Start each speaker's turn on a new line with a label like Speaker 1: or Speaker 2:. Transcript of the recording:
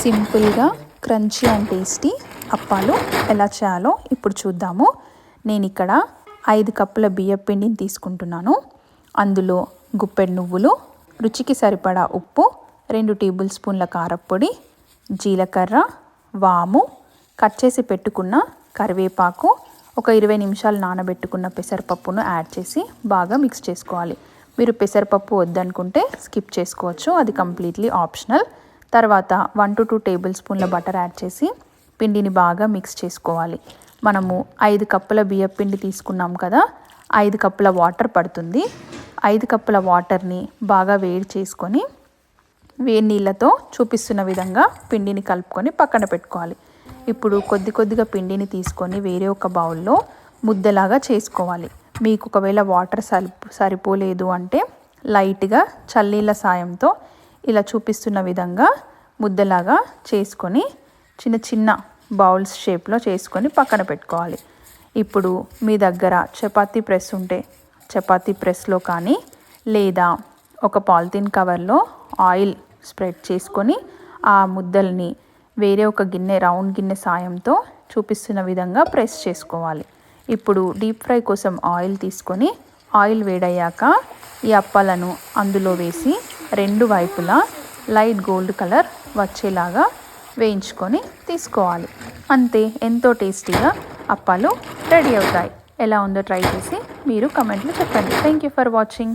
Speaker 1: సింపుల్గా crunchy and tasty అప్పాలు ఎలా చేయాలో ఇప్పుడు చూద్దాము. నేను ఇక్కడ 5 కప్పుల బియ్యం పిండిని తీసుకుంటున్నాను. అందులో గుప్పెడు నువ్వులు, రుచికి సరిపడా ఉప్పు, 2 టేబుల్ స్పూన్ల కారప్పొడి, జీలకర్ర, వాము, కట్ చేసి పెట్టుకున్న కరివేపాకు, ఒక 20 నిమిషాలు నానబెట్టుకున్న పెసరపప్పును యాడ్ చేసి బాగా మిక్స్ చేసుకోవాలి. మీరు పెసరపప్పు వద్దనుకుంటే స్కిప్ చేసుకోవచ్చు, అది కంప్లీట్లీ ఆప్షనల్. తర్వాత 1 to 2 టేబుల్ స్పూన్ల బటర్ యాడ్ చేసి పిండిని బాగా మిక్స్ చేసుకోవాలి. మనము 5 కప్పుల బియ్యం పిండి తీసుకున్నాం కదా, 5 కప్పుల వాటర్ పడుతుంది. 5 కప్పుల వాటర్ని బాగా వేడి చేసుకొని వేడి నీళ్ళతో చూపిస్తున్న విధంగా పిండిని కలుపుకొని పక్కన పెట్టుకోవాలి. ఇప్పుడు కొద్దిగా పిండిని తీసుకొని వేరే ఒక బౌల్లో ముద్దలాగా చేసుకోవాలి. మీకు ఒకవేళ వాటర్ సరిపోలేదు అంటే లైట్గా చల్లీళ్ళ సాయంతో ఇలా చూపిస్తున్న విధంగా ముద్దలాగా చేసుకొని చిన్న చిన్న బౌల్స్ షేప్లో చేసుకొని పక్కన పెట్టుకోవాలి. ఇప్పుడు మీ దగ్గర చపాతీ ప్రెస్ ఉంటే చపాతీ ప్రెస్లో కానీ, లేదా ఒక పాలిథిన్ కవర్లో ఆయిల్ స్ప్రెడ్ చేసుకొని ఆ ముద్దల్ని వేరే ఒక గిన్నె, రౌండ్ గిన్నె సాయంతో చూపిస్తున్న విధంగా ప్రెస్ చేసుకోవాలి. ఇప్పుడు డీప్ ఫ్రై కోసం ఆయిల్ తీసుకొని ఆయిల్ వేడయ్యాక ఈ అప్పాలను అందులో వేసి 2 వైపులా లైట్ గోల్డ్ కలర్ వచ్చేలాగా వేయించుకొని తీసుకోవాలి. అంతే, ఎంతో టేస్టీగా అప్పాలు రెడీ అవుతాయి. ఎలా ఉందో ట్రై చేసి మీరు కమెంట్లో చెప్పండి. Thank you for watching.